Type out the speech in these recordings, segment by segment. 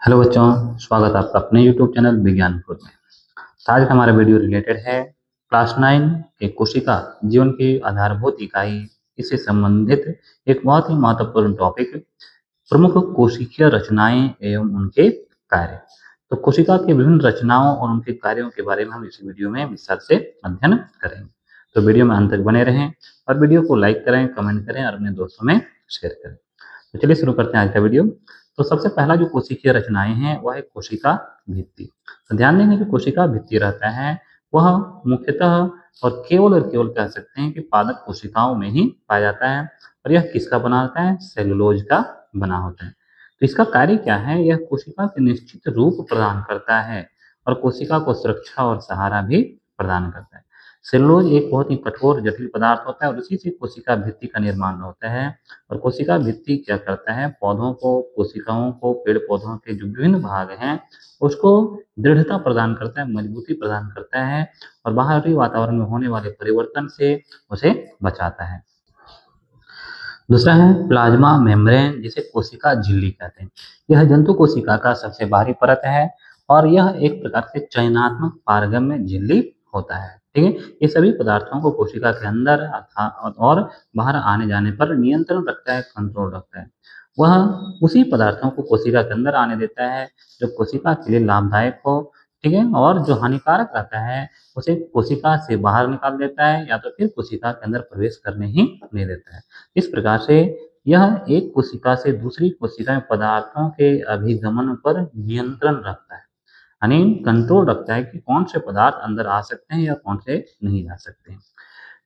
Hello बच्चों, स्वागत है आपका अपने यूट्यूब चैनल विज्ञानपुर में। तो आज का हमारा वीडियो रिलेटेड है क्लास 9 के कोशिका जीवन की आधारभूत इकाई। इससे संबंधित एक बहुत ही महत्वपूर्ण टॉपिक, प्रमुख कोशिकीय रचनाएं एवं उनके कार्य। तो कोशिका की विभिन्न रचनाओं और उनके कार्यों के बारे में हम इस वीडियो में विस्तार से अध्ययन करेंगे। तो वीडियो में अंत तक बने रहें और वीडियो को लाइक करें, कमेंट करें और अपने दोस्तों में शेयर करें। तो चलिए शुरू करते हैं आज का वीडियो। तो सबसे पहला जो कोशिकीय रचनाएं हैं वह है कोशिका भित्ति। तो ध्यान देंगे कि कोशिका भित्ति रहता है वह मुख्यतः और केवल कह सकते हैं कि पादप कोशिकाओं में ही पाया जाता है। और यह किसका बना होता है? सेलुलोज का बना होता है। तो इसका कार्य क्या है? यह कोशिका के निश्चित रूप प्रदान करता है और कोशिका को सुरक्षा और सहारा भी प्रदान करता है। सेलुलोज एक बहुत ही कठोर जटिल पदार्थ होता है और उसी से कोशिका भित्ति का निर्माण होता है। और कोशिका भित्ति क्या करता है? पौधों को, कोशिकाओं को, पेड़ पौधों के जो विभिन्न भाग हैं उसको दृढ़ता प्रदान करता है, मजबूती प्रदान करता है और बाहरी वातावरण में होने वाले परिवर्तन से उसे बचाता है। दूसरा है प्लाज्मा मेम्ब्रेन, जिसे कोशिका झिल्ली कहते हैं। यह जंतु कोशिका का सबसे बाहरी परत है और यह एक प्रकार से चयनात्मक पारगम्य झिल्ली होता है। ठीक है, ये सभी पदार्थों को कोशिका के अंदर और बाहर आने जाने पर नियंत्रण रखता है, कंट्रोल रखता है। वह उसी पदार्थों को कोशिका के अंदर आने देता है जो कोशिका के लिए लाभदायक हो, ठीक है, और जो हानिकारक रहता है उसे कोशिका से बाहर निकाल देता है या तो फिर कोशिका के अंदर प्रवेश करने ही नहीं देता है। इस प्रकार से यह एक कोशिका से दूसरी कोशिका में पदार्थों के अभिगमन पर नियंत्रण रखता है, यानी कंट्रोल रखता है कि कौन से पदार्थ अंदर आ सकते हैं या कौन से नहीं आ सकते हैं।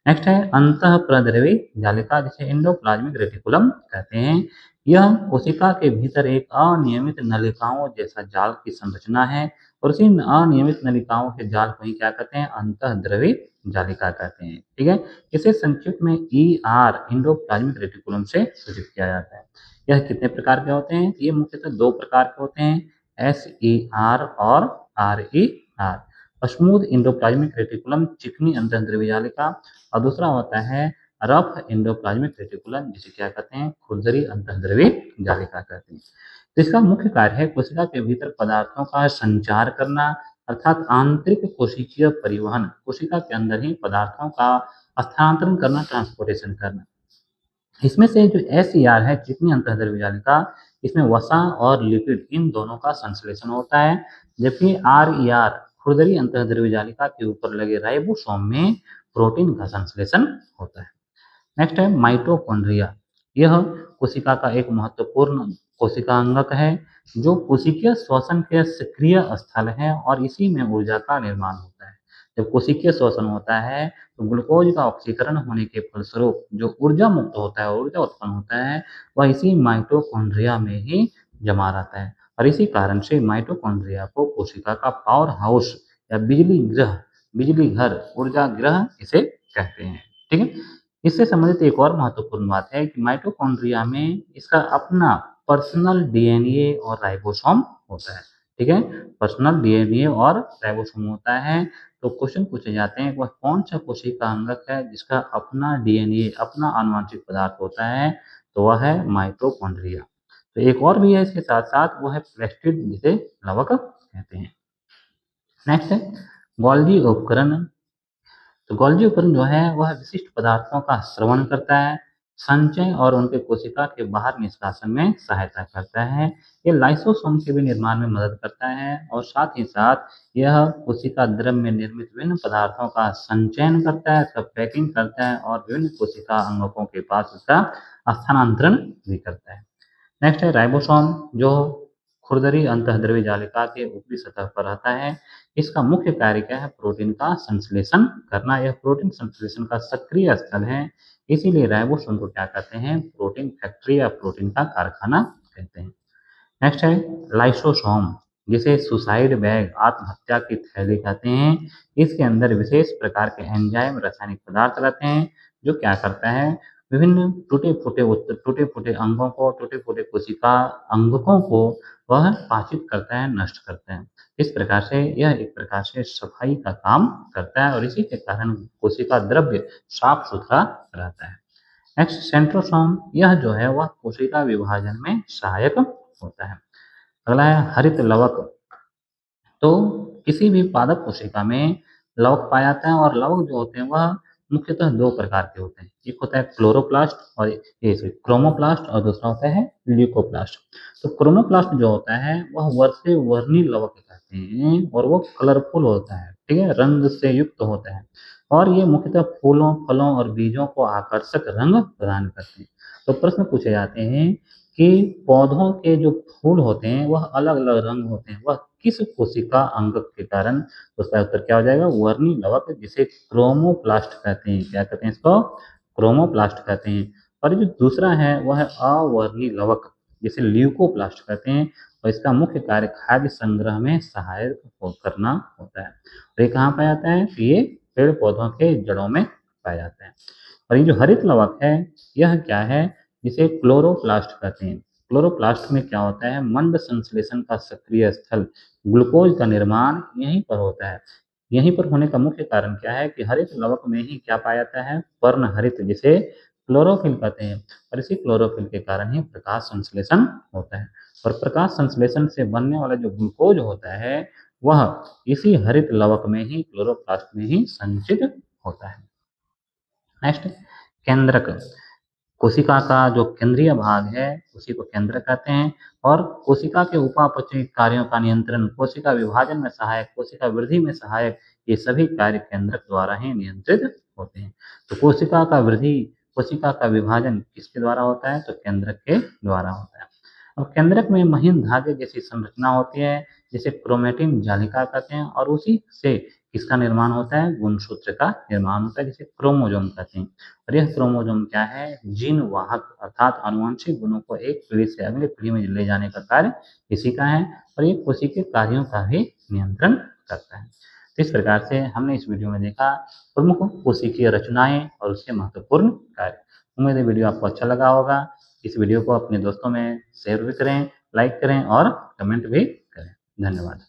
नेक्स्ट है अंतःप्रद्रवी जालिका, जिसे एंडोप्लाज्मिक रेटिकुलम कहते हैं। यह कोशिका के भीतर एक अनियमित नलिकाओं जैसा जाल की संरचना है और उसी अनियमित नलिकाओं के जाल को ही क्या कहते हैं? अंतःद्रवी जालिका कहते हैं। ठीक है, इसे संक्षिप्त में ER एंडोप्लाज्मिक रेटिकुलम से सूचित किया जाता है। यह कितने प्रकार के होते हैं? ये मुख्यतः दो प्रकार के होते हैं, SER और RER। स्मूथ एंडोप्लाज्मिक रेटिकुलम चिकनी अंतःद्रवी जालिका और दूसरा होता है रफ एंडोप्लाज्मिक रेटिकुलम, जिसे क्या कहते हैं? खुरदरी अंतःद्रवी जालिका कहते हैं। तो इसका मुख्य कार्य है कोशिका के भीतर पदार्थों का संचार करना, अर्थात आंतरिक कोशिकीय परिवहन, कोशिका के अंदर ही पदार्थों का स्थानांतरण करना, ट्रांसपोर्टेशन करना। इसमें से जो SER है, चिकनी अंतःद्रवी जालिका, इसमें वसा और लिपिड इन दोनों का संश्लेषण होता है, जबकि RER खुरदरी अंतःद्रवी जालिका के ऊपर लगे राइबोसोम में प्रोटीन का संश्लेषण होता है। नेक्स्ट है माइटोकॉन्ड्रिया। यह कोशिका का एक महत्वपूर्ण कोशिका अंगक है जो कोशिकीय श्वसन के सक्रिय स्थल है और इसी में ऊर्जा का निर्माण होता है। जब कोशिकीय श्वसन होता है तो ग्लूकोज का ऑक्सीकरण होने के फलस्वरूप जो ऊर्जा मुक्त होता है, ऊर्जा उत्पन्न होता है, वह इसी माइटोकॉन्ड्रिया में ही जमा रहता है। और इसी कारण से माइटोकॉन्ड्रिया को कोशिका का पावर हाउस या बिजली गृह, बिजली घर, ऊर्जा गृह इसे कहते हैं। ठीक है, इससे संबंधित एक और महत्वपूर्ण बात है कि माइटोकॉन्ड्रिया में इसका अपना पर्सनल DNA और राइबोसोम होता है। ठीक है, पर्सनल DNA और राइबोसोम होता है। तो क्वेश्चन पूछे जाते हैं वह कौन सा कोशिका अंगक है जिसका अपना DNA, अपना आनुवंशिक पदार्थ होता है? तो वह है माइटोकॉन्ड्रिया। तो एक और भी है इसके साथ साथ, वो है प्लेस्टिड, जिसे लवक कहते हैं। नेक्स्ट है गोल्गी उपकरण। तो गोल्गी उपकरण जो है वह विशिष्ट पदार्थों का श्रवण करता है, संचय और उनके कोशिका के बाहर निष्कासन में सहायता करता है। ये लाइसोसोम के भी निर्माण में मदद करता है और साथ ही साथ यह कोशिका द्रव में निर्मित विभिन्न पदार्थों का संचयन करता है, उसका पैकिंग करता है और विभिन्न कोशिका अंगकों के पास उसका स्थानांतरण भी करता है। नेक्स्ट है राइबोसोम, जो खुरदरी अंतःद्रवी जालिका के ऊपरी सतह पर रहता है। इसका मुख्य कार्य क्या है? प्रोटीन का संश्लेषण करना। यह प्रोटीन संश्लेषण का सक्रिय स्थल है, इसीलिए राइबोसोम को क्या कहते हैं? प्रोटीन फैक्ट्री या प्रोटीन का कारखाना कहते हैं। नेक्स्ट है लाइसोसोम, जिसे सुसाइड बैग, आत्महत्या की थैली कहते हैं। इसके अंदर विशेष प्रकार के एंजाइम, रासायनिक पदार्थ रहते हैं जो क्या करता है? विभिन्न टूटे फूटे अंगों को, टूटे फूटे कोशिका अंगकों को वह पाचित करता है, नष्ट करता है। इस प्रकार से यह एक प्रकार से सफाई का काम करता है और इसी के कारण कोशिका द्रव्य साफ सुथरा रहता है। नेक्स्ट सेंट्रोसोम, यह जो है वह कोशिका विभाजन में सहायक होता है। अगला है हरित लवक। तो किसी भी पादप कोशिका में लवक पाया जाता है और लवक जो होते हैं वह मुख्यतः दो प्रकार के होते हैं। एक होता है क्लोरोप्लास्ट और ये क्रोमोप्लास्ट, और दूसरा होता है ल्यूकोप्लास्ट। तो क्रोमोप्लास्ट जो होता है वह वर्षे वर्णी लवक कहते हैं और वो कलरफुल होता है, ठीक है, रंग से युक्त होता है, और ये मुख्यतः फूलों, फलों और बीजों को आकर्षक रंग प्रदान करते हैं। तो प्रश्न पूछे जाते हैं कि पौधों के जो फूल होते हैं वह अलग अलग रंग होते हैं, वह किस कोशिका अंग के कारण? तो उसका उत्तर क्या हो जाएगा? वर्णी लवक, जिसे क्रोमोप्लास्ट कहते हैं। क्या कहते हैं इसको? क्रोमोप्लास्ट कहते हैं। और जो दूसरा है वह है अवर्णी लवक, जिसे ल्यूकोप्लास्ट कहते हैं, और इसका मुख्य कार्य खाद्य संग्रह में सहायक करना होता है। और ये कहाँ पाया जाता है? तो ये पेड़ पौधों के जड़ों में पाया जाता है। और ये जो हरित लवक है यह क्या है? जिसे क्लोरोप्लास्ट कहते हैं। क्लोरोप्लास्ट में क्या होता है? मंद संश्लेषण का सक्रिय स्थल ग्लूकोज का निर्माण यहीं पर होता है। यहीं पर होने का मुख्य कारण क्या है कि हरित लवक में ही क्या पाया जाता है? पर्ण हरित, जिसे क्लोरोफिल कहते हैं, और इसी क्लोरोफिल के कारण ही प्रकाश संश्लेषण होता है। और प्रकाश संश्लेषण से बनने वाला जो ग्लूकोज होता है वह इसी हरित लवक में ही, क्लोरोप्लास्ट में ही संचित होता है। नेक्स्ट, केंद्रक। कोशिका का जो केंद्रीय भाग है उसी को केंद्रक कहते हैं, और कोशिका के उपापचयी कार्यों का नियंत्रण, कोशिका विभाजन में सहायक, कोशिका वृद्धि में सहायक, ये सभी कार्य केंद्रक द्वारा ही नियंत्रित होते हैं। तो कोशिका का वृद्धि, कोशिका का विभाजन किसके द्वारा होता है? तो केंद्रक के द्वारा होता है। अब केंद्रक में महीन धागे जैसी संरचना होती है जिसे क्रोमेटिन जालिका कहते हैं, और उसी से किसका निर्माण होता है? गुणसूत्र का निर्माण होता है, जिसे क्रोमोजोम कहते हैं। और यह क्रोमोजोम क्या है? जीन वाहक, अर्थात आनुवंशिक गुणों को एक पीढ़ी से अगली पीढ़ी में ले जाने का कार्य इसी का है, और ये कोशिकीय कार्यों का भी नियंत्रण करता है। तो इस प्रकार से हमने इस वीडियो में देखा प्रमुख कोशिकीय रचनाएं और उसके महत्वपूर्ण कार्य। उम्मीद है वीडियो आपको अच्छा लगा होगा। इस वीडियो को अपने दोस्तों में शेयर भी करें, लाइक करें और कमेंट भी करें। धन्यवाद।